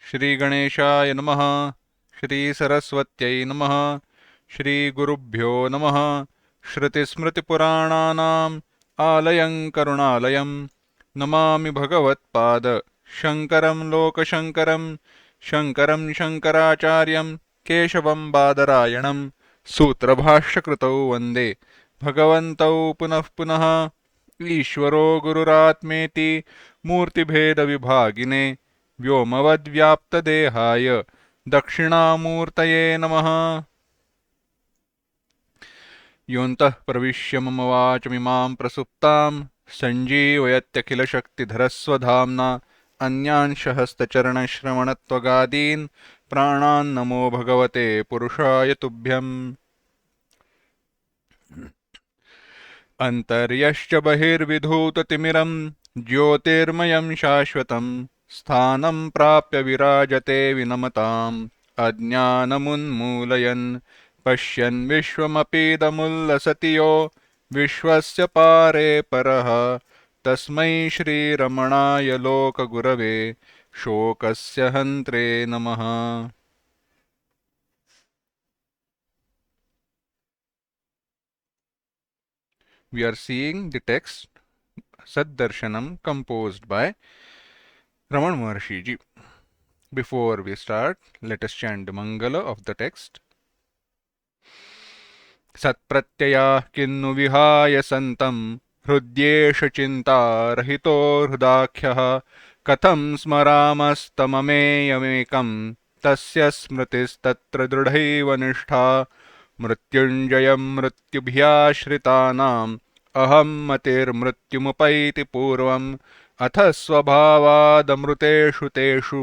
श्री गणेशाय नमः। श्री सरस्वत्यै नमः। श्री गुरुभ्यो नमः। श्रुतिस्मृतिपुराणानाम् आलयं करुणालयं नमामि भगवत्पाद शङ्करं लोकशङ्करं शङ्करं शङ्कराचार्यं केशवं बादरायणं सूत्रभाष्यकृतौ वन्दे भगवन्तौ पुनः पुनः। ईश्वरो गुरुरात्मेति मूर्तिभेदविभागिने व्योमवद्व्याप्तदेहाय दक्षिणामूर्तये नमः। योऽन्तः प्रविश्य मम वाचमिमां प्रसुप्तां सञ्जीवयत्यखिलशक्तिधरस्वधाम्ना अन्यांशहस्तचरणश्रवणत्वगादीन् प्राणान् नमो भगवते पुरुषाय तुभ्यम्। अन्तर्यश्च बहिर्विधूततिमिरं ज्योतिर्मयं शाश्वतं स्थानं प्राप्य विराजते विनमताम् अज्ञानमुन्मूलयन् पश्यन् विश्वमपीदमुल्लसति यो विश्वस्य पारे परः तस्मै श्रीरमणाय लोकगुरवे शोकस्य हन्त्रे नमः। We are seeing the text Saddarshanam composed by Raman Maharshi ji. Before we start, let us chant the Mangala of the text. Satpratyayah kinnu vihaya santam hrudyesha chinta rahito hrudakhyah katham smaramastamameyamekam tasya smritis tatra dridhaiva nishtha मृत्युंजयं मृत्युभ्याश्रितानाम् अहं मतिर्मृत्युमुपैति पूर्वम् अथ स्वभावादमृतेषु तेषु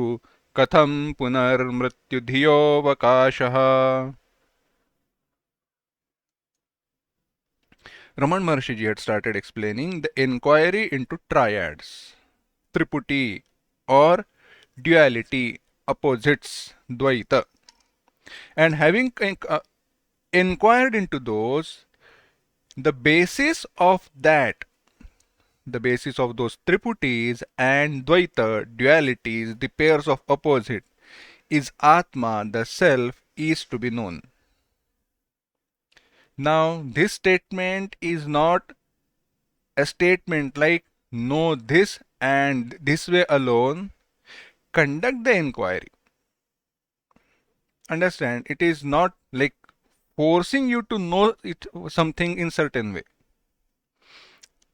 कथं पुनर्मृत्युधियोऽवकाशः। Raman Maharshi ji had started explaining the inquiry into triads, triputi or duality, opposites, dvaita, and having inquired into those, the basis of those triputis and dvaita, dualities, the pairs of opposite, is Atma, the self, is to be known. Now, this statement is not a statement like know this and this way alone. Conduct the inquiry. Understand, it is not like forcing you to know something in certain way.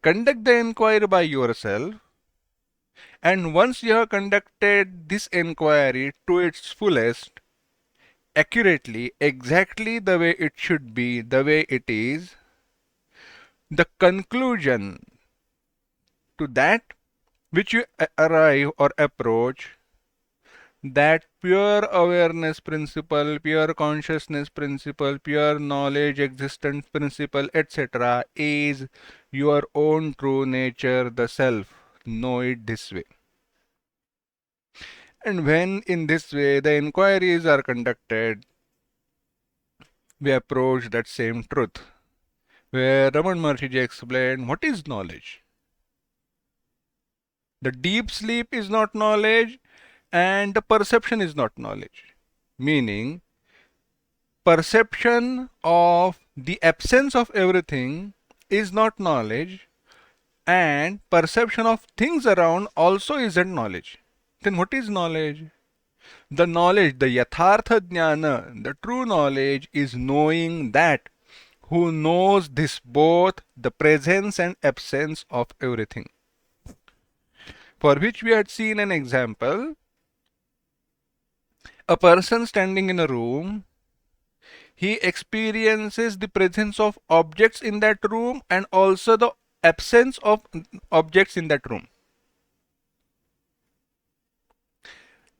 Conduct the inquiry by yourself, and once you have conducted this inquiry to its fullest, accurately, exactly the way it should be, the way it is, the conclusion to that which you arrive or approach, that pure awareness principle, pure consciousness principle, pure knowledge existence principle, etc., is your own true nature, the self. Know it this way. And when in this way the inquiries are conducted, we approach that same truth, where Raman Maharshi explained what is knowledge. The deep sleep is not knowledge, and the perception is not knowledge. Meaning, perception of the absence of everything is not knowledge, and perception of things around also isn't knowledge. Then what is knowledge? The knowledge, the yathartha jnana, the true knowledge is knowing that who knows this both the presence and absence of everything. For which we had seen an example. A person standing in a room, he experiences the presence of objects in that room and also the absence of objects in that room.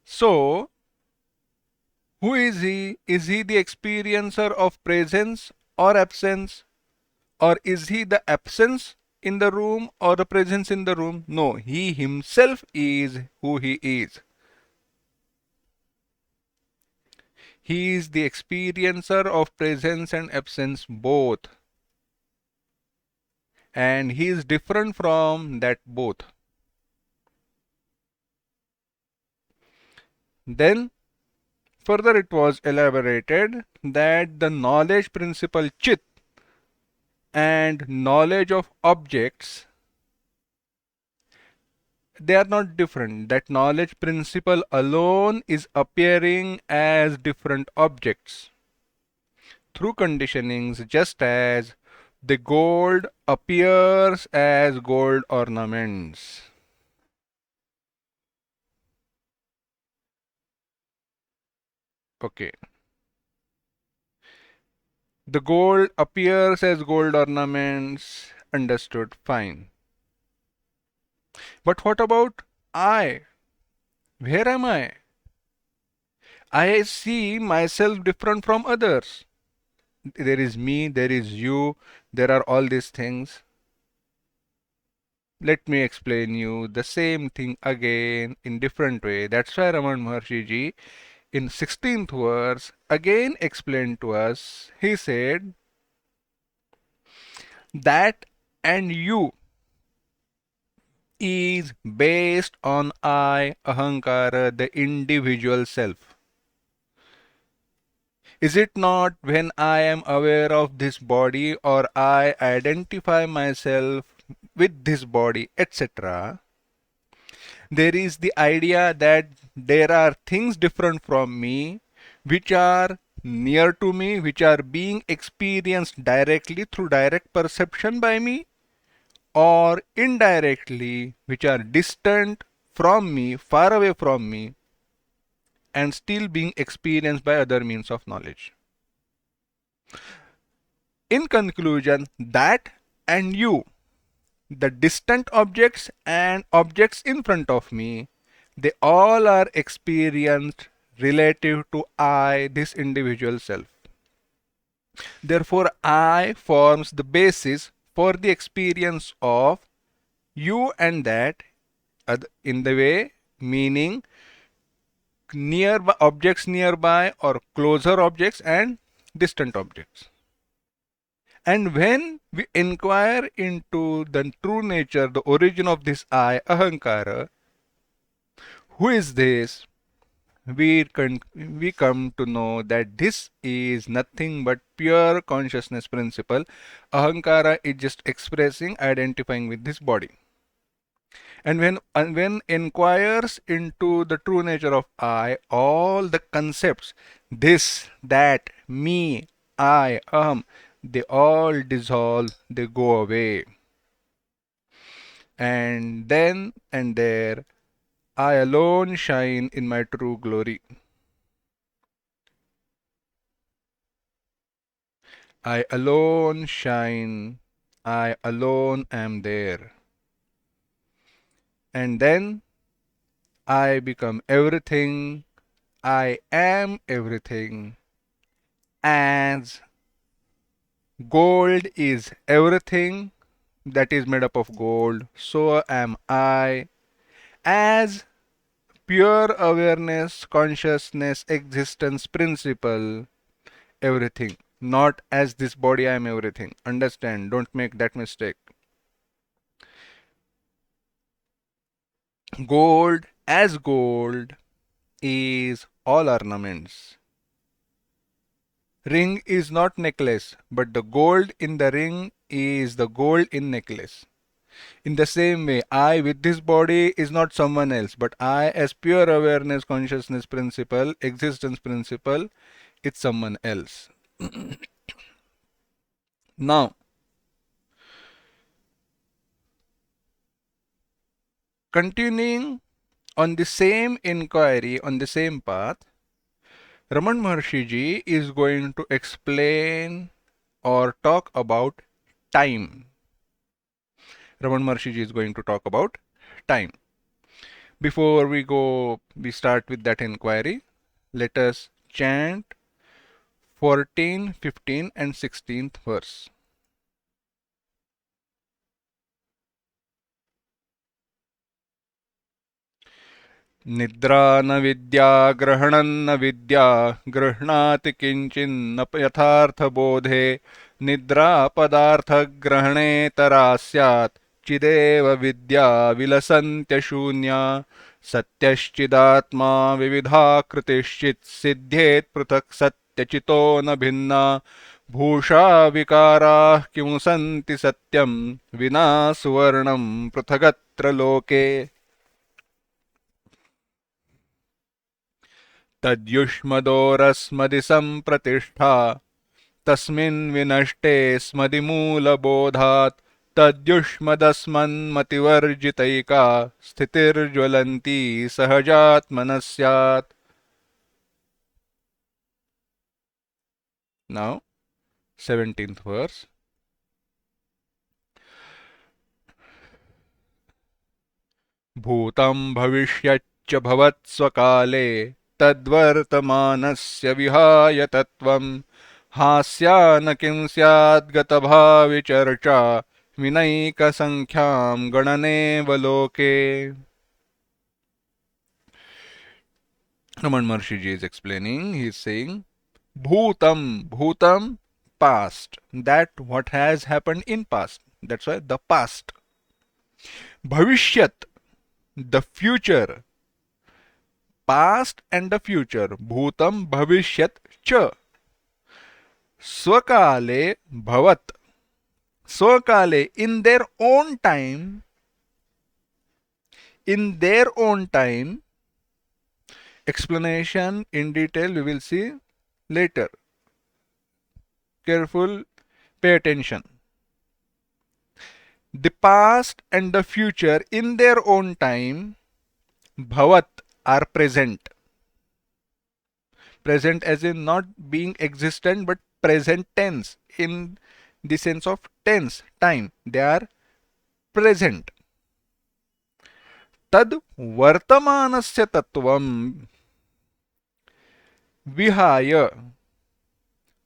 So, who is he? Is he the experiencer of presence or absence? Or is he the absence in the room or the presence in the room? No, he himself is who he is. He is the experiencer of presence and absence both. And he is different from that both. Then further it was elaborated that the knowledge principle chit and knowledge of objects, they are not different. That knowledge principle alone is appearing as different objects through conditionings, just as the gold appears as gold ornaments. Okay. The gold appears as gold ornaments. Understood. Fine. But what about I? Where am I? I see myself different from others. There is me, there is you, there are all these things. Let me explain you the same thing again in different way. That's why Raman Maharshi ji in 16th verse again explained to us. He said that and you is based on I, ahankara, the individual self. Is it not when I am aware of this body or I identify myself with this body, etc.? There is the idea that there are things different from me which are near to me, which are being experienced directly through direct perception by me, or indirectly, which are distant from me, far away from me, and still being experienced by other means of knowledge. In conclusion, that and you, the distant objects and objects in front of me, they all are experienced relative to I, this individual self. Therefore, I forms the basis for the experience of you and that in the way, meaning nearby objects nearby or closer objects and distant objects. And when we inquire into the true nature, the origin of this I, ahankara, who is this? We come to know that this is nothing but pure consciousness principle. Ahankara is just expressing, identifying with this body. And when inquires into the true nature of I, all the concepts, this, that, me, I, they all dissolve, they go away. And then and there, I alone shine in my true glory. I alone shine. I alone am there. And then I become everything. I am everything. As gold is everything that is made up of gold, so am I. As pure awareness, consciousness, existence, principle, everything. Not as this body I am everything. Understand, don't make that mistake. Gold as gold is all ornaments. Ring is not necklace, but the gold in the ring is the gold in necklace. In the same way, I with this body is not someone else, but I as pure awareness, consciousness principle, existence principle, it's someone else. Now, continuing on the same inquiry, on the same path, Raman Maharshi Ji is going to explain or talk about time. Raman Maharshi Ji is going to talk about time. Before we start with that inquiry, let us chant 14, 15 and 16th verse. निद्रा न विद्या ग्रहणं न विद्या गृह्णाति किंचिन्न यथार्थबोधे निद्रा पदार्थग्रहणे तरा स्यात् चिदेव विद्या विलसन्त्यशून्या सत्यश्चिदात्मा विविधाकृतिश्चित् सिद्ध्येत् पृथक् सत्यचितो न भिन्ना भूषा विकाराः किमु सन्ति सत्यं विना सुवर्णं पृथगत्र लोके तद्युष्मदोरस्मदि सम्प्रतिष्ठा तस्मिन् विनष्टे स्मदिमूलबोधात् तद्युष्मदस्मन्मतिवर्जितैका स्थितिर्ज्वलन्ती सहजात्मनः स्यात्. Now, 17th verse. भूतं भविष्यच्च भवत्स्वकाले तद्वर्तमानस्य विहाय तत्त्वं हास्या न किं स्याद्गतभाविचर्चा विनैकसङ्ख्यां गणनेऽवलोके. Raman Maharshi Ji is explaining, he is saying, Bhutam, Bhutam, past, that what has happened in past. That's why the past. Bhavishyat, the future. Past and the future. Bhutam, Bhavishyat, cha. Swakale, Bhavat. Swakale, in their own time. In their own time. Explanation in detail we will see later. Careful, pay attention. The past and the future in their own time, bhavat, are present. Present as in not being existent but present tense in the sense of tense, time. They are present. Tad vartamanasya tattvam vihaya.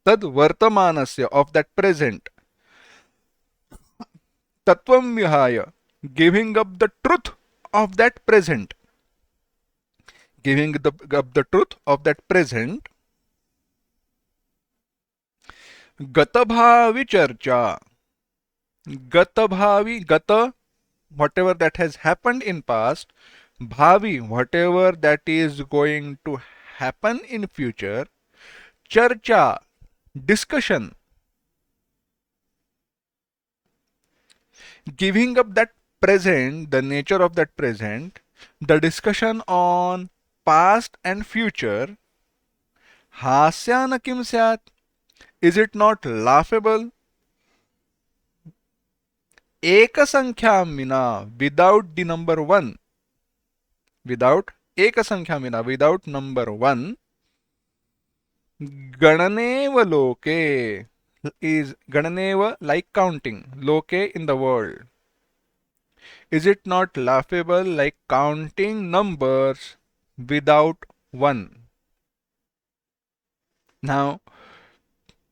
Tad vartamanasya, of that present. Tattvam vihaya, giving up the truth of that present. Giving up the truth of that present. Gatabhavi charcha. Gatabhavi, gata, whatever that has happened in past. Bhavi, whatever that is going to happen in future. Charcha, discussion. Giving up that present, the nature of that present, the discussion on past and future, hasya na kim syat, is it not laughable? Eka sankhya mina, without the number one, without eka sankhya mina, without number one, gananeva loke, is gananeva like counting, loke in the world. Is it not laughable like counting numbers without one? Now,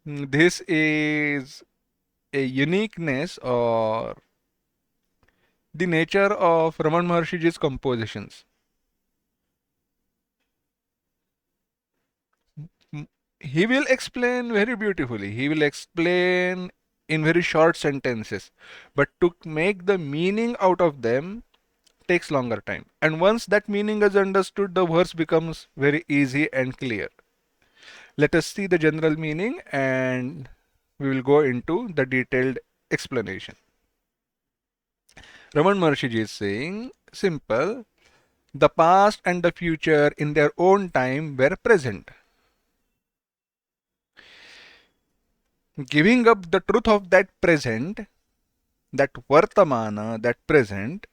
this is a uniqueness or the nature of Raman Maharshi's compositions. He will explain very beautifully. He will explain in very short sentences. But to make the meaning out of them takes longer time. And once that meaning is understood, the verse becomes very easy and clear. Let us see the general meaning and we will go into the detailed explanation. Raman Maharshi is saying, simple, the past and the future in their own time were present. Giving up the truth of that present, that Vartamana, that present,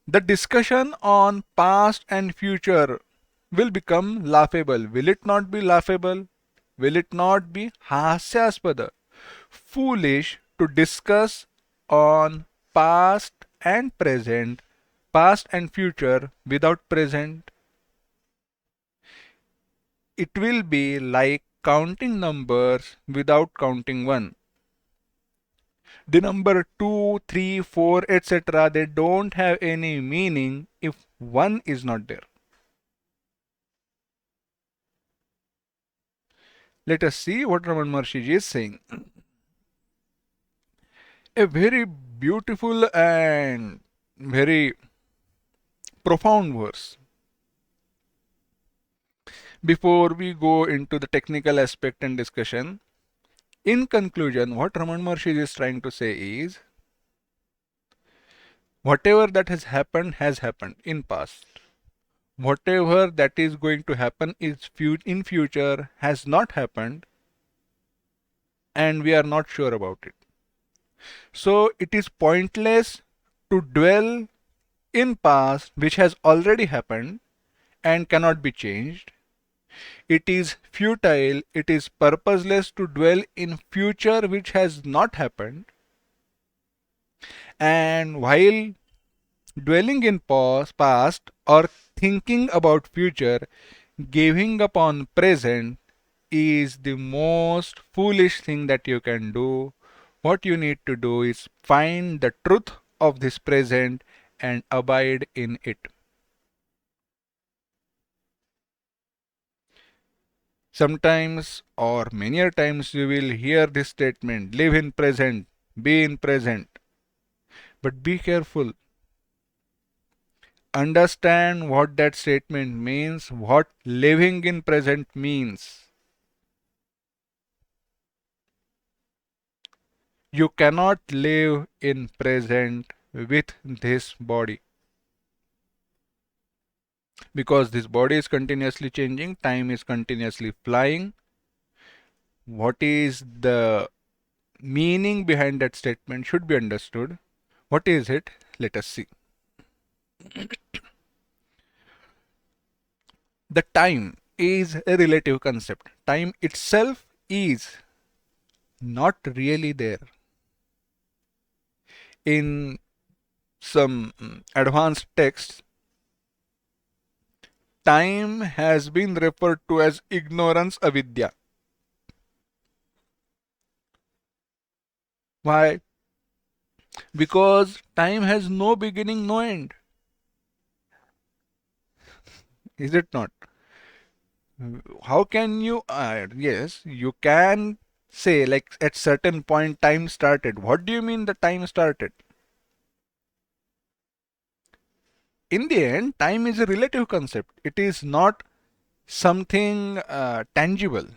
the discussion on past and future will become laughable. Will it not be laughable? Will it not be hasyaspada? Foolish to discuss on past and present, past and future without present. It will be like counting numbers without counting one. The number 2, 3, 4, etc., they don't have any meaning if one is not there. Let us see what Raman Maharshi is saying. A very beautiful and very profound verse. Before we go into the technical aspect and discussion, in conclusion, what Raman Maharshi is trying to say is, whatever that has happened in past. Whatever that is going to happen is in future has not happened, and we are not sure about it. So it is pointless to dwell in past which has already happened and cannot be changed. It is futile, it is purposeless to dwell in future which has not happened. And while dwelling in past or thinking about future, giving up on present is the most foolish thing that you can do. What you need to do is find the truth of this present and abide in it. Sometimes or many a times you will hear this statement, live in present, be in present. But be careful. Understand what that statement means, what living in present means. You cannot live in present with this body because this body is continuously changing, time is continuously flying. What is the meaning behind that statement should be understood. What is it? Let us see. The time is a relative concept. Time itself is not really there. In some advanced texts, time has been referred to as ignorance avidya. Why? Because time has no beginning, no end. Is it not? How can you, yes, you can say like at certain point time started. What do you mean the time started? In the end, time is a relative concept. It is not something tangible.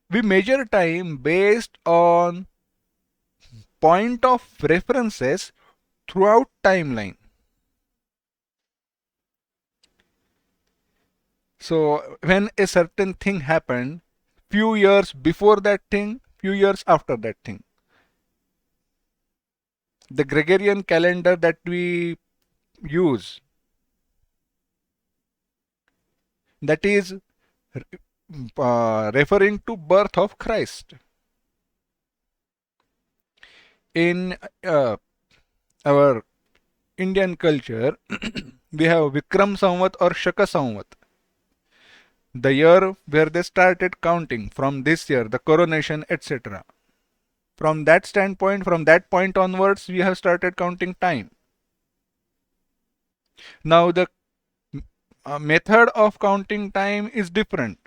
We measure time based on point of references throughout timeline. So when a certain thing happened, few years before that thing, few years after that thing. The Gregorian calendar that we use, that is referring to birth of Christ. In our Indian culture, we have Vikram Samvat or Shaka Samvat. The year where they started counting from this year, the coronation, etc. From that standpoint, from that point onwards, we have started counting time. Now the method of counting time is different.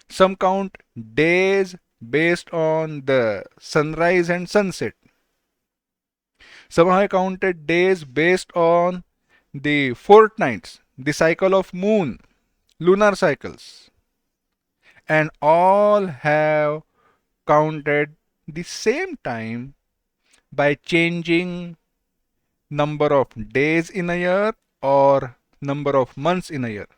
Some count days based on the sunrise and sunset. Some have counted days based on the fortnights, the cycle of moon, lunar cycles. And all have counted the same time by changing number of days in a year or number of months in a year.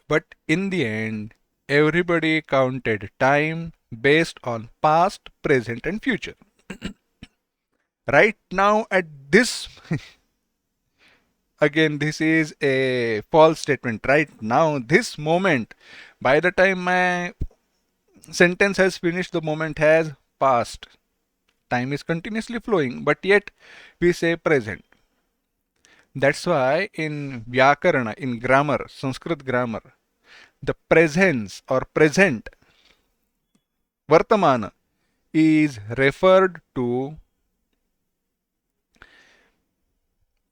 But in the end, everybody counted time based on past, present, and future. Right now, at this, again, this is a false statement. Right now, this moment, by the time my sentence has finished, the moment has passed. Time is continuously flowing, but yet we say present. That's why in Vyakarana, in grammar, Sanskrit grammar, the presence or present, Vartamana, is referred to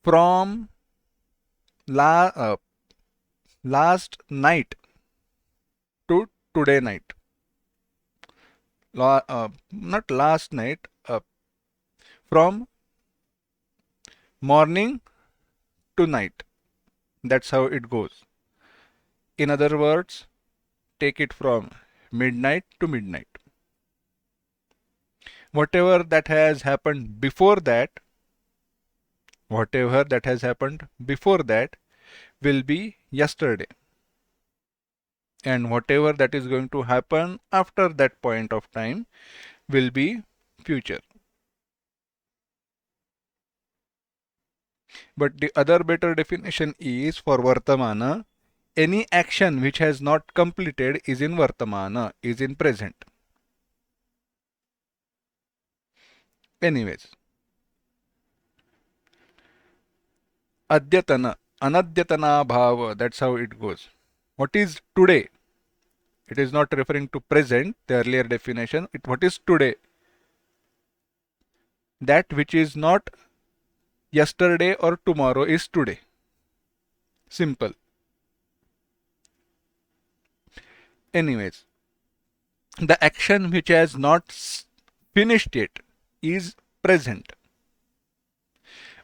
from la, uh, last night to today night. Not last night, from morning to night. That's how it goes. In other words, take it from midnight to midnight. Whatever that has happened before that, whatever that has happened before that will be yesterday. And whatever that is going to happen after that point of time will be future. But the other better definition is for Vartamana, any action which has not completed is in Vartamana, is in present. Anyways, Adyatana, Anadyatana Bhava, that's how it goes. What is today? It is not referring to present, the earlier definition. What is today? That which is not yesterday or tomorrow is today. Simple. Anyways, the action which has not finished yet is present.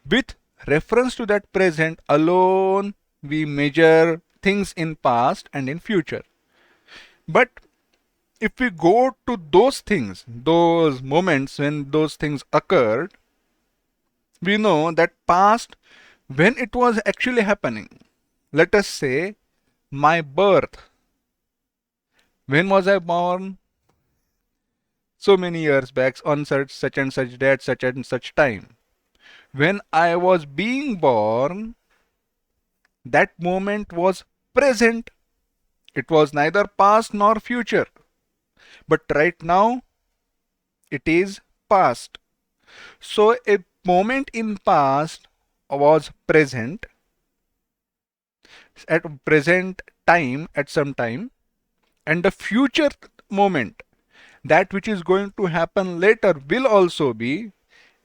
With reference to that present alone, we measure things in past and in future. But if we go to those things, those moments when those things occurred, we know that past, when it was actually happening. Let us say my birth. When was I born? So many years back on such and such day at such and such time. When I was being born, that moment was present. It was neither past nor future. But right now, it is past. So a moment in past was present at present time at some time, and the future moment, that which is going to happen later, will also be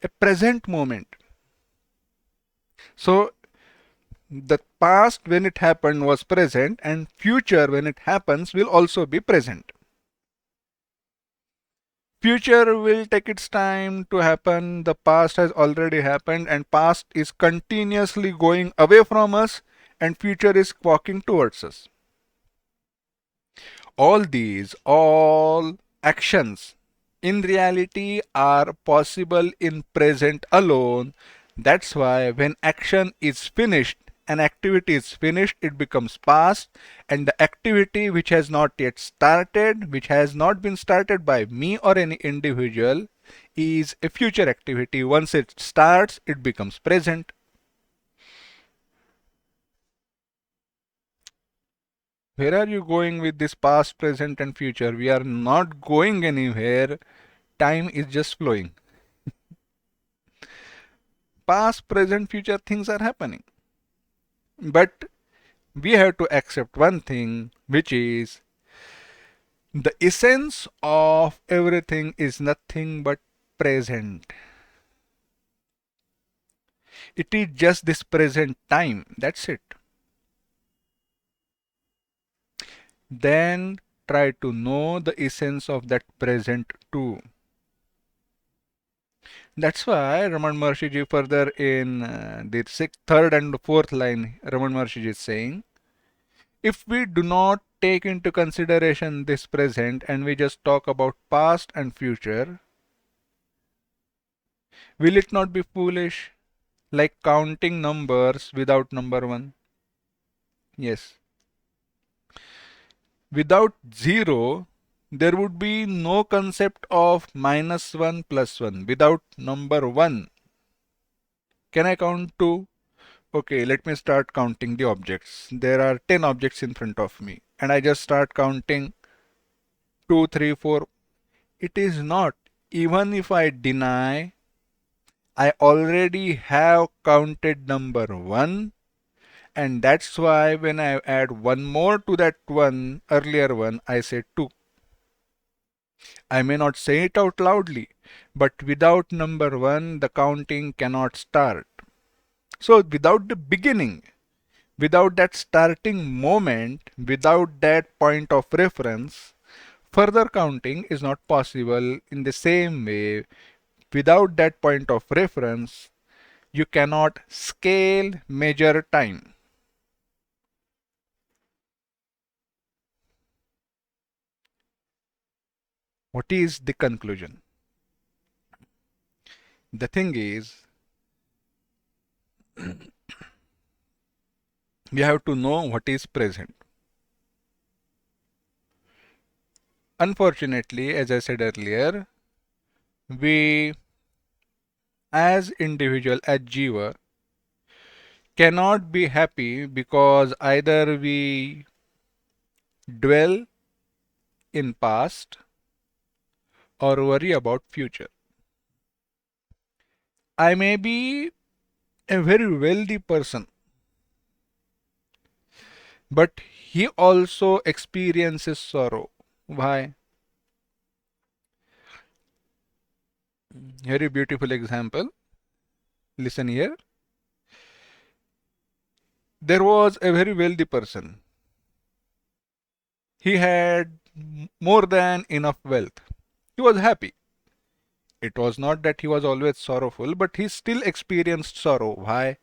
a present moment. So the past when it happened was present, and future when it happens will also be present. Future will take its time to happen. The past has already happened, and past is continuously going away from us, and future is walking towards us. All actions in reality are possible in present alone. That's why when action is finished, an activity is finished, it becomes past, and the activity which has not yet started, which has not been started by me or any individual, is a future activity. Once it starts, it becomes present. Where are you going with this past, present, and future? We are not going anywhere. Time is just flowing. Past, present, future things are happening. But we have to accept one thing, which is the essence of everything is nothing but present. It is just this present time. That's it. Then try to know the essence of that present too. That's why Raman Maharshi further in the third and fourth line, Raman Maharshi is saying, If we do not take into consideration this present and we just talk about past and future, will it not be foolish? Like counting numbers without number one? Yes. Without zero, there would be no concept of minus 1 plus 1. Without number 1, can I count 2? Okay, let me start counting the objects. There are 10 objects in front of me, and I just start counting 2, 3, 4. It is not. Even if I deny, I already have counted number 1, and that's why when I add one more to that one, earlier one, I say 2. I may not say it out loudly, but without number 1, the counting cannot start. So without the beginning, without that starting moment, without that point of reference, further counting is not possible. In the same way, without that point of reference, you cannot scale measure time. What is the conclusion? The thing is, we have to know what is present. Unfortunately, as I said earlier, we as individual, as Jiva, cannot be happy because either we dwell in past or worry about future. I may be a very wealthy person, but he also experiences sorrow. Why? Very beautiful example. Listen here. There was a very wealthy person. He had more than enough wealth. He was happy. It was not that he was always sorrowful, but he still experienced sorrow. Why?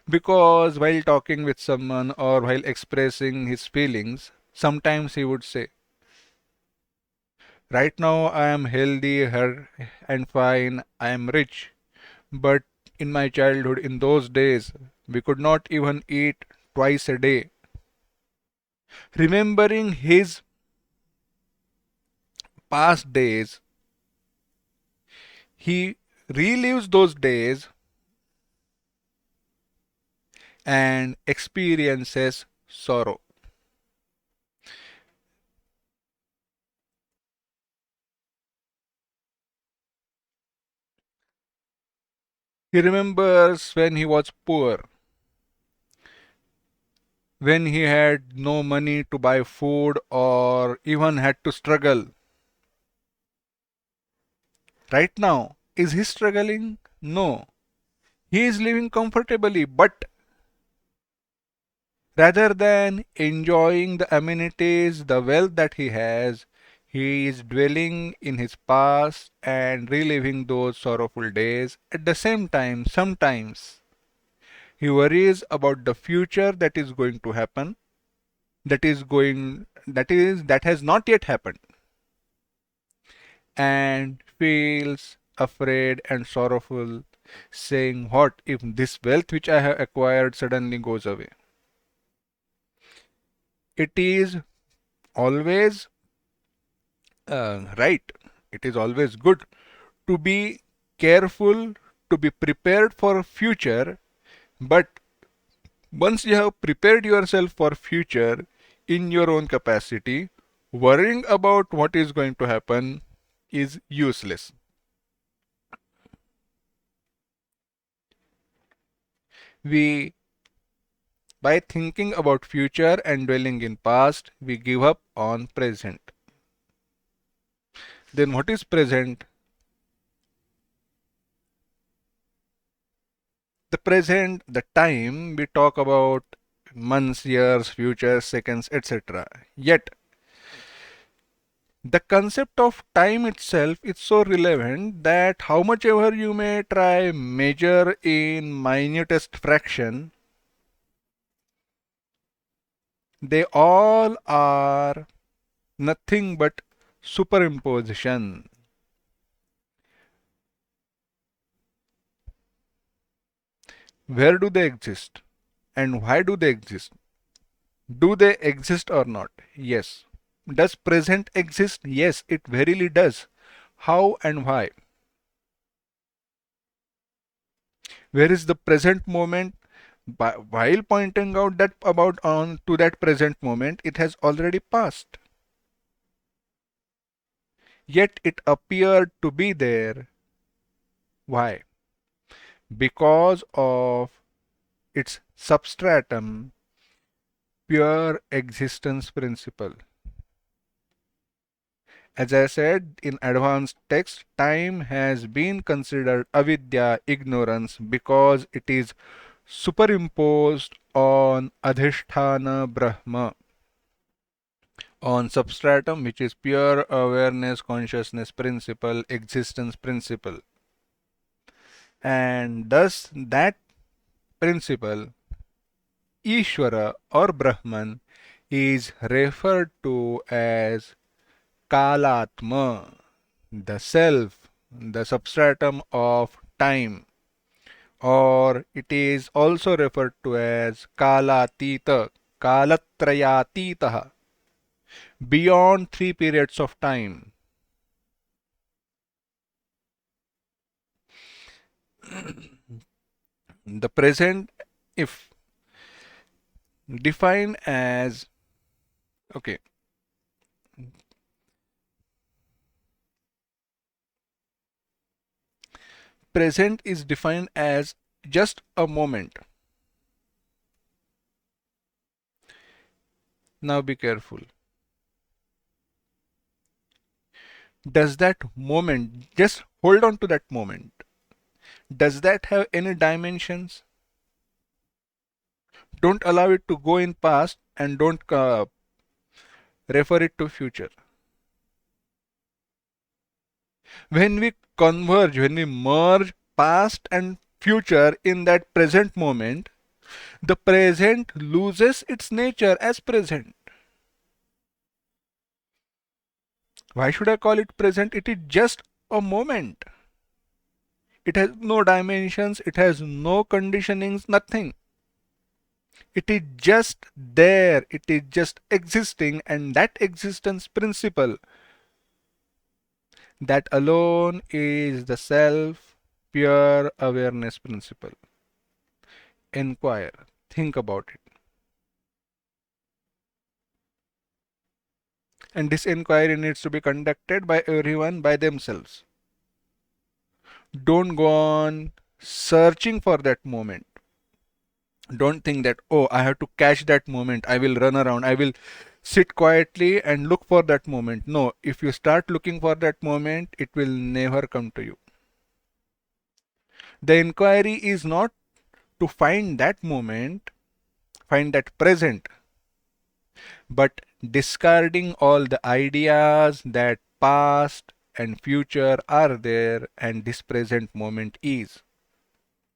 Because while talking with someone or while expressing his feelings, sometimes he would say, right now I am healthy and fine, I am rich, but in my childhood, in those days, we could not even eat twice a day. Remembering his past days, he relives those days and experiences sorrow. He remembers when he was poor, when he had no money to buy food or even had to struggle. Right now, is he struggling? No. He is living comfortably, but rather than enjoying the amenities, the wealth that he has, he is dwelling in his past and reliving those sorrowful days. At the same time, sometimes he worries about the future that is going to happen, that has not yet happened, and feels afraid and sorrowful, saying, what if this wealth which I have acquired suddenly goes away? It is always right. It is always good to be careful, to be prepared for future, but once you have prepared yourself for future in your own capacity, worrying about what is going to happen is useless. We By thinking about future and dwelling in past, we give up on present. Then what is present? The present, the time, we talk about months, years, future, seconds, etc. Yet, the concept of time itself is so relevant that how much ever you may try measure in minutest fraction, They all are nothing but superimposition. Where do they exist? And why do they exist? Do they exist or not? Yes. Does present exist? Yes, it verily does. How and why? Where is the present moment? While pointing out that about on to that present moment, it has already passed. Yet it appeared to be there. Why? Because of its substratum, pure existence principle. As I said in advanced text, time has been considered avidya, ignorance, because it is superimposed on adhishthana brahma, on substratum, which is pure awareness, consciousness principle, existence principle. And thus that principle, Ishvara or Brahman, is referred to as Kalatma, the self, the substratum of time, or it is also referred to as Kalatita, Kalatrayatitaha, beyond three periods of time. The present, if defined as, okay, present is defined as just a moment. Now be careful. Does that moment, just hold on to that moment, does that have any dimensions? Don't allow it to go in past and don't refer it to future. When we converge, when we merge past and future in that present moment, the present loses its nature as present. Why should I call it present? It is just a moment. It has no dimensions, it has no conditionings, nothing. It is just there, it is just existing, and that existence principle, that alone is the self pure awareness principle. Inquire, think about it. And this inquiry needs to be conducted by everyone by themselves. Don't go on searching for that moment. Don't think that, oh, I have to catch that moment. I will run around. I will sit quietly and look for that moment. No, if you start looking for that moment, it will never come to you. The inquiry is not to find that moment, find that present, but discarding all the ideas that past and future are there and this present moment is.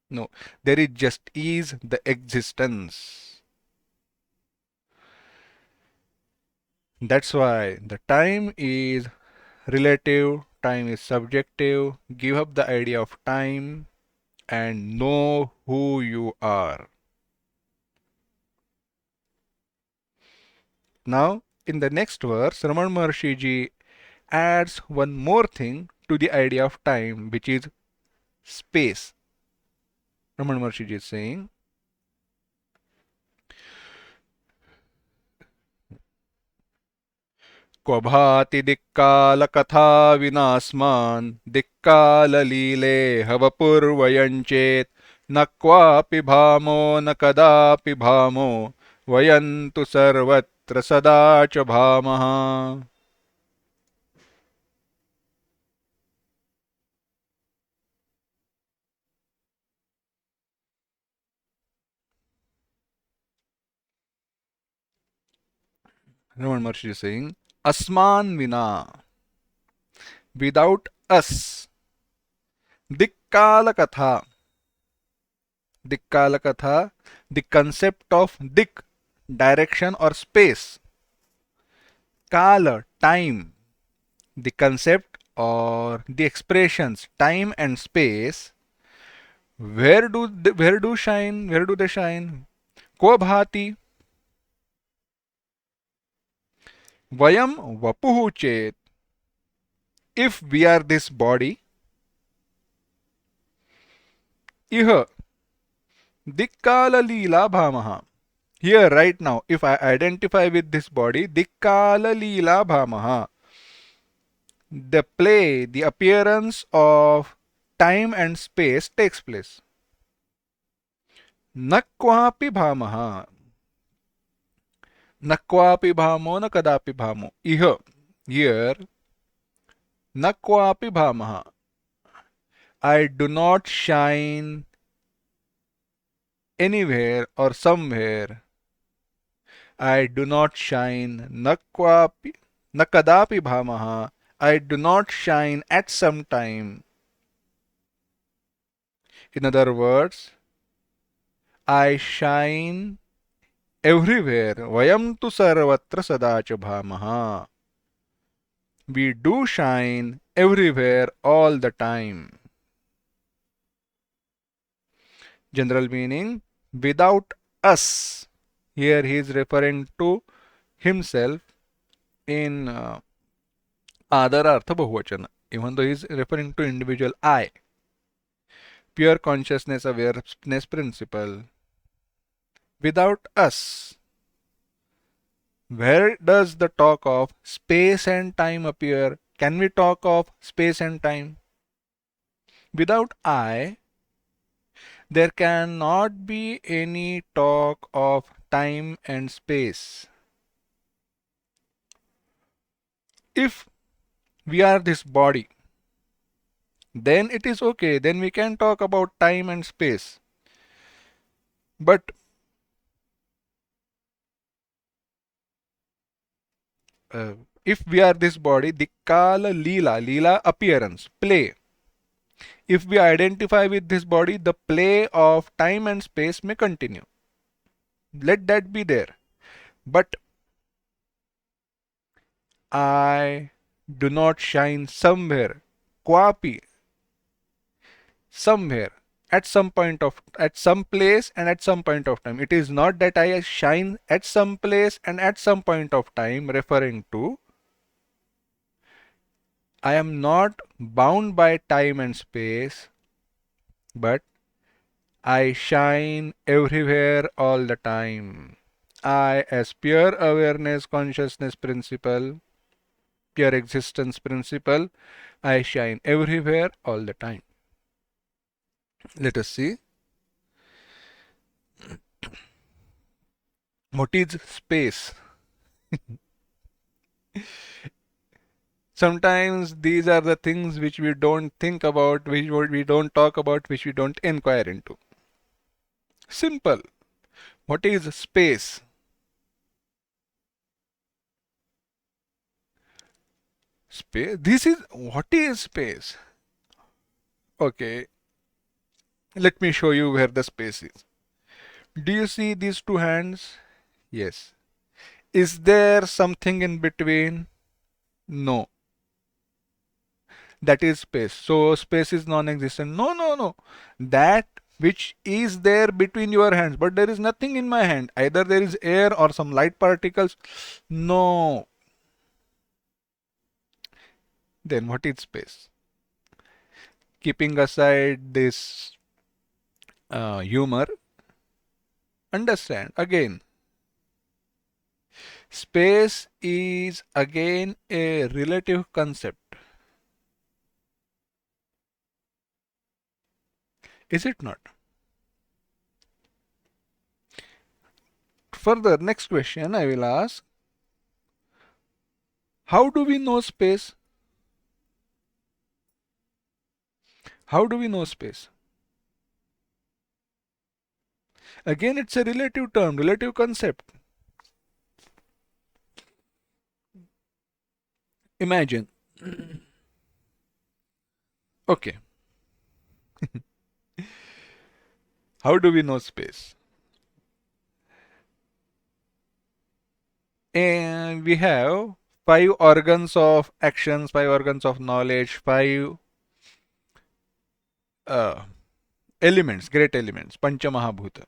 No, there is just is the existence. That's why the time is relative, time is subjective. Give up the idea of time and know who you are. Now, in the next verse, Raman Maharshi ji adds one more thing to the idea of time, which is space. Raman Maharshi ji is saying, क्व भाति दिक्कालकथा विनास्मान् दिक्काललीलेह वपुर्वयञ्चेत् न क्वापि भामो न कदापि भामो वयं तु सर्वत्र सदा च भामः. Raman Maharshi is saying, Asman Vina, without us, Dikkalakatha, Dikkalakatha, the concept of Dik, direction or space. Kala, time. The concept or the expressions time and space. Where do they shine? Ko bhati. Vayam vapuhu chet. If we are this body, iha dikkala leela bhamaha. Here, right now, if I identify with this body, dikkala leela bhamaha. The play, the appearance of time and space takes place. Nakvapi bhamaha. Nakvapi bhamo, na kadapi bhamo. Iha. Here, nakvapi bhamaha. I do not shine anywhere or somewhere. I do not shine nakvapi, nakadapi bhamaha. I do not shine at some time. In other words, I shine everywhere. Vayam tu sarvatra sadacha bhamaha. We do shine everywhere all the time. General meaning, without us. Here he is referring to himself in Adara Artha Bahuvachana, even though he is referring to individual I. Pure consciousness awareness principle. Without us. Where does the talk of space and time appear? Can we talk of space and time? Without I, there cannot be any talk of time and space. If we are this body, then it is okay, then we can talk about time and space. But if we are this body, the kala leela appearance, play. If we identify with this body, the play of time and space may continue. Let that be there. But I do not shine somewhere, kwapi, somewhere, at some place and at some point of time. It is not that I shine at some place and at some point of time, referring to I am not bound by time and space, but I shine everywhere all the time. I, as pure awareness consciousness principle, pure existence principle, I shine everywhere all the time. Let us see. What is space? Sometimes these are the things which we don't think about, which we don't talk about, which we don't inquire into. Simple. What is space? Space. This is what is space? Okay, let me show you where the space is. Do you see these two hands? Yes. Is there something in between? No. That is space. So space is non-existent. No, no, no. That which is there between your hands, but there is nothing in my hand. Either there is air or some light particles. No. Then what is space? Keeping aside this humor, understand again. Space is again a relative concept. Is it not? Further, next question I will ask. How do we know space? How do we know space? Again, it's a relative term, relative concept. Imagine. Okay. How do we know space? And we have five organs of actions, five organs of knowledge, five uh, elements, great elements, Panchamahabhuta.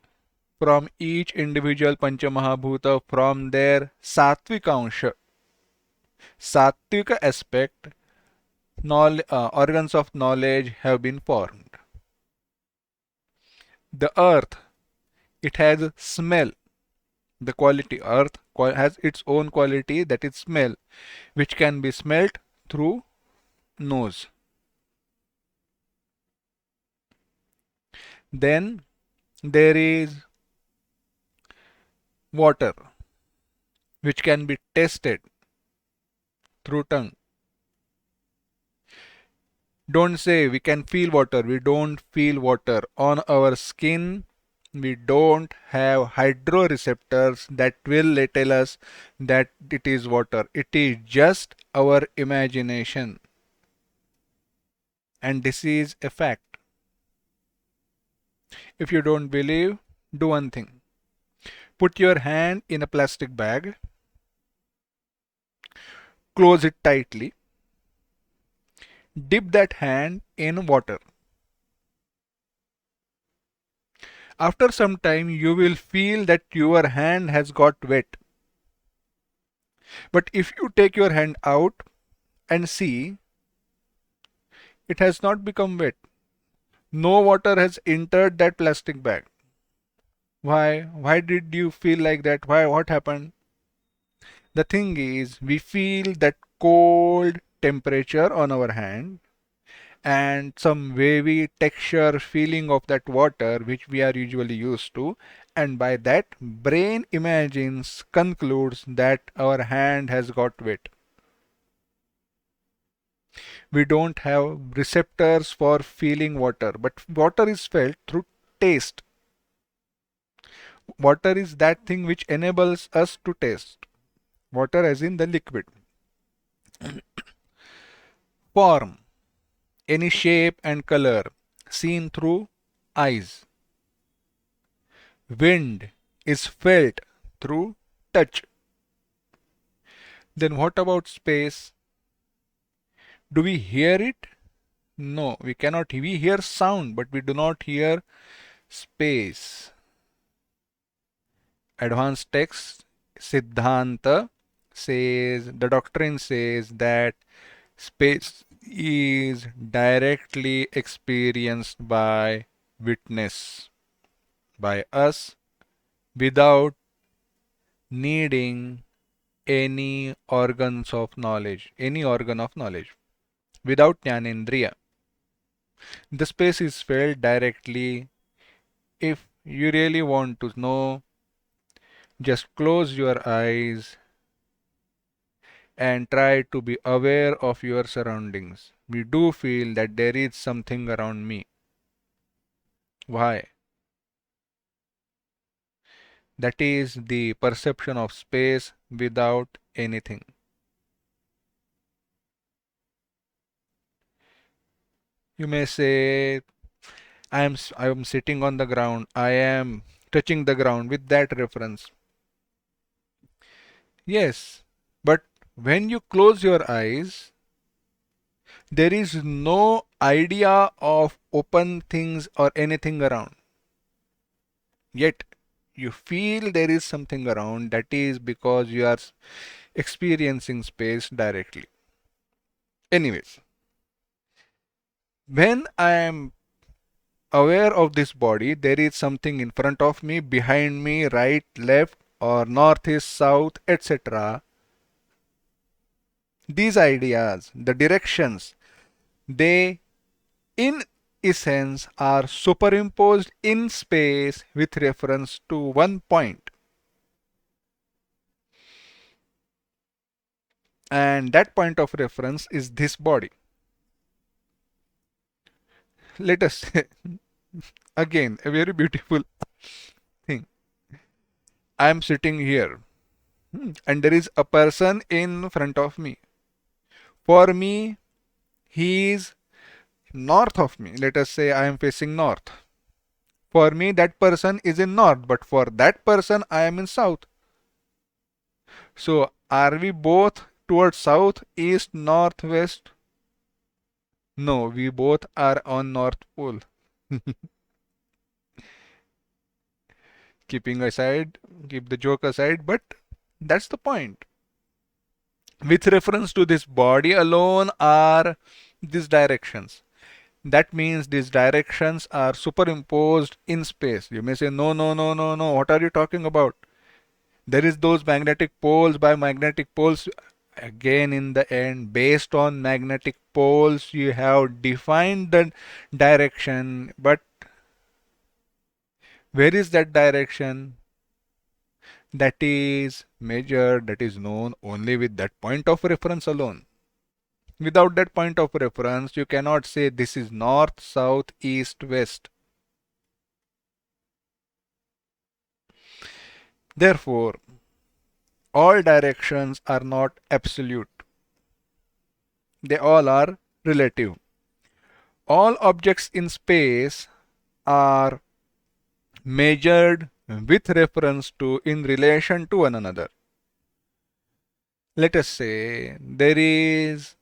From each individual Panchamahabhuta, from their sattvic aspect, organs of knowledge have been formed. The earth, it has smell. The quality earth has its own quality, that is smell, which can be smelt through nose. Then there is water, which can be tasted through tongue. Don't say we can feel water. We don't feel water. On our skin, we don't have hydroreceptors that will tell us that it is water. It is just our imagination. And this is a fact. If you don't believe, do one thing. Put your hand in a plastic bag, close it tightly, dip that hand in water. After some time, you will feel that your hand has got wet. But if you take your hand out and see, it has not become wet. No water has entered that plastic bag. Why? Why did you feel like that? Why? What happened? The thing is, we feel that cold temperature on our hand and some wavy texture feeling of that water which we are usually used to, and by that brain imagines, concludes that our hand has got wet. We don't have receptors for feeling water, but water is felt through taste. Water is that thing which enables us to taste. Water as in the liquid. Form, any shape and color seen through eyes. Wind is felt through touch. Then what about space? Do we hear it? No, we cannot. We hear sound, but we do not hear space. Advanced text, Siddhanta says, the doctrine says that space is directly experienced by witness, by us, without needing any organs of knowledge, any organ of knowledge, without Jnanendriya. The space is felt directly. If you really want to know, just close your eyes and try to be aware of your surroundings. We do feel that there is something around me. Why? That is the perception of space without anything. You may say, I am sitting on the ground, I am touching the ground with that reference. Yes, but when you close your eyes, there is no idea of open things or anything around. Yet you feel there is something around. That is because you are experiencing space directly. Anyways, when I am aware of this body, there is something in front of me, behind me, right, left, or north, east, south, etc. These ideas, the directions, they in essence are superimposed in space with reference to one point. And that point of reference is this body. Let us say, again, a very beautiful thing. I am sitting here, and there is a person in front of me. For me, he is north of me. Let us say I am facing north. For me, that person is in north, but for that person, I am in south. So are we both towards south, east, north, west? No, we both are on North Pole. Keeping aside, keep the joke aside, but that's the point. With reference to this body alone are these directions. That means these directions are superimposed in space. You may say, no, no, no, no, no. What are you talking about? There is those magnetic poles by magnetic poles. Again, in the end, based on magnetic poles, you have defined the direction. But where is that direction? That is measured, that is known only with that point of reference alone. Without that point of reference, you cannot say this is north, south, east, west. Therefore, all directions are not absolute. They all are relative. All objects in space are measured with reference to in relation to one another. Let us say there is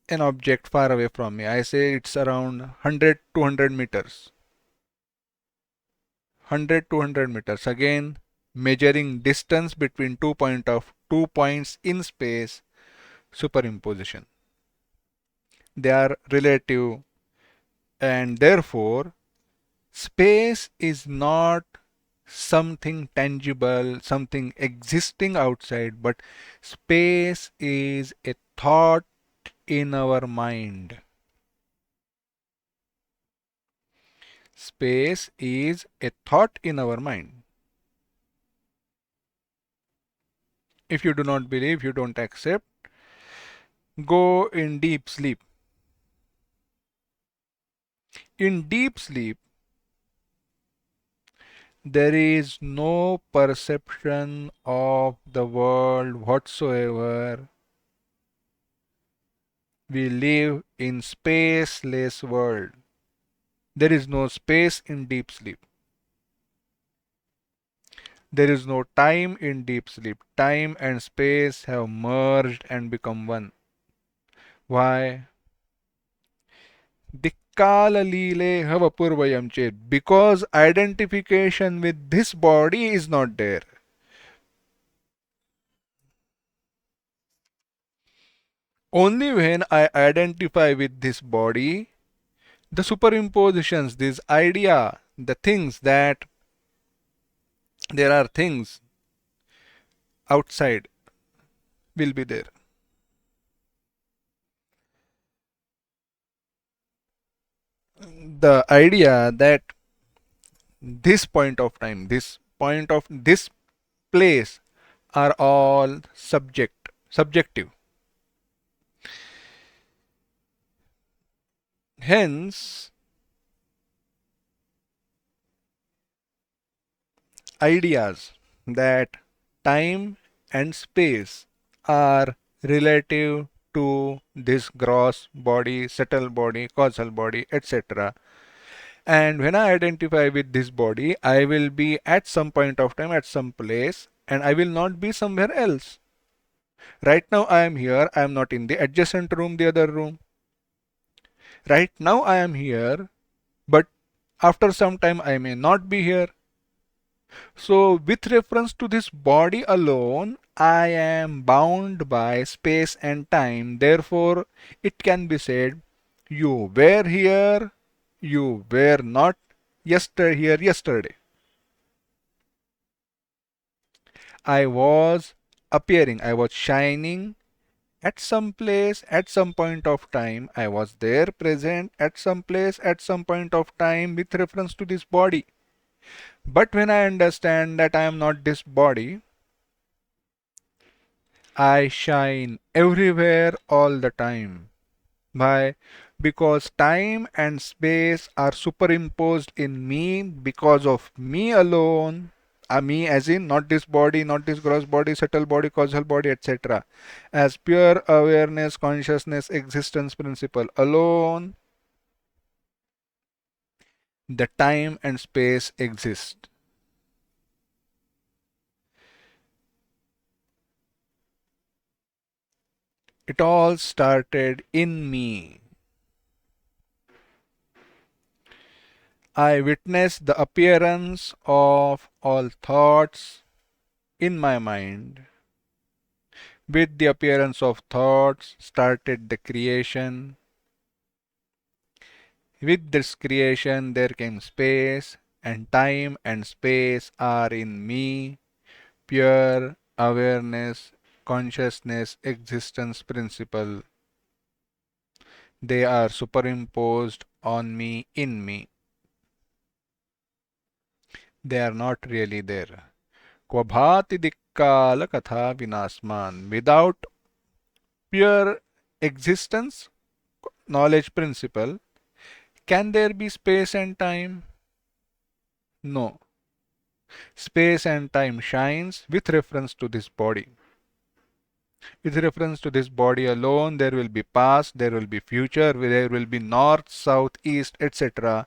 an object far away from me. I say it's around 100 200 meters. 100 200 meters. Again, measuring distance between two points in space, superimposition. They are relative, and therefore space is not something tangible, something existing outside, but space is a thought in our mind. Space is a thought in our mind. If you do not believe, you don't accept, go in deep sleep. In deep sleep, there is no perception of the world whatsoever. We live in spaceless world. There is no space in deep sleep. There is no time in deep sleep. Time and space have merged and become one. Why? Dikkalalile havapurvayam chet. Because identification with this body is not there. Only when I identify with this body, the superimpositions, this idea, the things that there are things outside will be there. The idea that this point of time, this point of this place are all subjective. Hence, ideas that time and space are relative to this gross body, subtle body, causal body, etc. And when I identify with this body, I will be at some point of time at some place and I will not be somewhere else. Right now I am here, I am not in the adjacent room, the other room. Right now I am here, but after some time I may not be here. So with reference to this body alone, I am bound by space and time. Therefore, it can be said, you were here, you were not here yesterday. I was appearing, I was shining at some place, at some point of time. I was there present at some place, at some point of time with reference to this body. But when I understand that I am not this body, I shine everywhere all the time. Why? Because time and space are superimposed in me because of me alone. Me as in not this body, not this gross body, subtle body, causal body, etc. As pure awareness, consciousness, existence principle alone, the time and space exist. It all started in me. I witnessed the appearance of all thoughts in my mind. With the appearance of thoughts started the creation. With this creation there came space, and time and space are in me, pure awareness, consciousness, existence principle. They are superimposed on me, in me. They are not really there. Kvabhati dikkala katha vinasman. Without pure existence, knowledge principle, can there be space and time? No. Space and time shines with reference to this body. With reference to this body alone, there will be past, there will be future, there will be north, south, east, etc.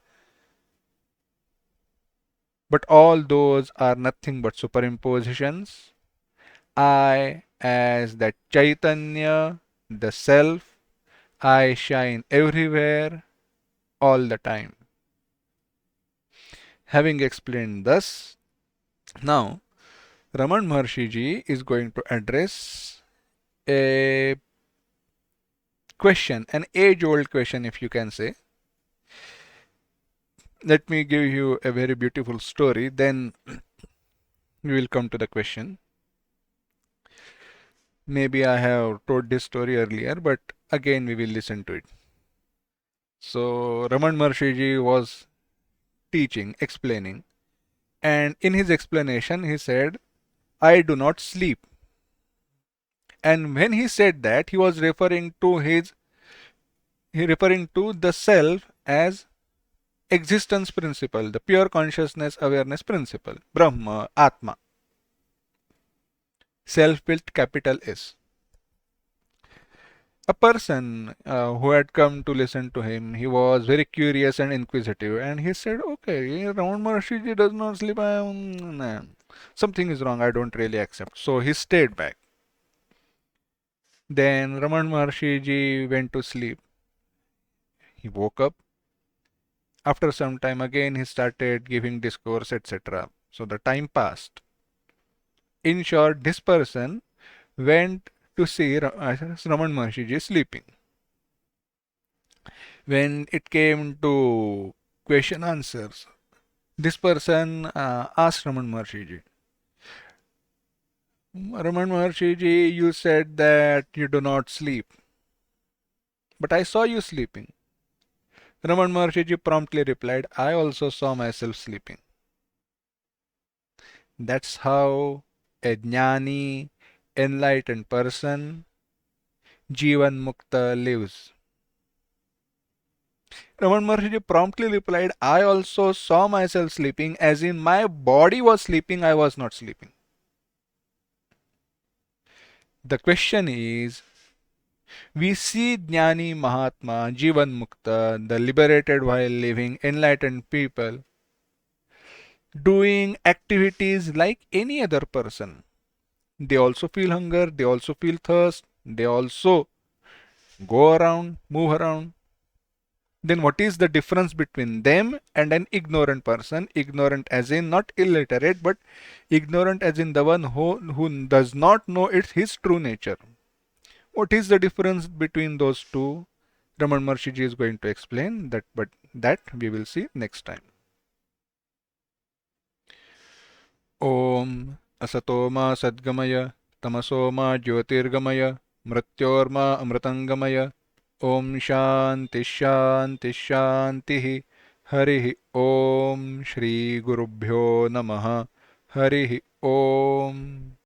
But all those are nothing but superimpositions. I, as that Chaitanya, the Self, I shine everywhere, all the time. Having explained thus, now Raman Maharshi ji is going to address a question, an age-old question, if you can say. Let me give you a very beautiful story, then we will come to the question. Maybe I have told this story earlier, but again we will listen to it. So Raman Maharshi ji was teaching, explaining, and in his explanation he said, I do not sleep. And when he said that, he was referring to the self as existence principle, the pure consciousness awareness principle, Brahma, Atma, self built capital S. A person who had come to listen to him, he was very curious and inquisitive, and he said, okay, Raman Maharshi does not sleep, nah, something is wrong, I don't really accept. So he stayed back. Then Raman Maharshi ji went to sleep. He woke up. After some time again he started giving discourse, etc. So the time passed. In short, this person went to see Raman Maharshi ji sleeping. When it came to question answers, this person asked Raman Maharshi ji, Raman Maharshi ji, you said that you do not sleep, but I saw you sleeping. Raman Maharshi ji promptly replied, I also saw myself sleeping. That's how a jnani, enlightened person, Jivan Mukta lives. Raman Maharshi promptly replied, I also saw myself sleeping, as in my body was sleeping, I was not sleeping. The question is, we see Jnani Mahatma, Jivan Mukta, the liberated while living, enlightened people, doing activities like any other person. They also feel hunger, they also feel thirst, they also go around, move around. Then what is the difference between them and an ignorant person? Ignorant as in not illiterate, but ignorant as in the one who does not know his true nature. What is the difference between those two? Raman Maharshi ji is going to explain that, but that we will see next time. Om Asatoma Sadgamaya Tamasoma Jyotirgamaya Mrityorma Amritangamaya Om Shanti Shanti Shanti Harihi Om Shri Gurubhyo Namaha Harihi Om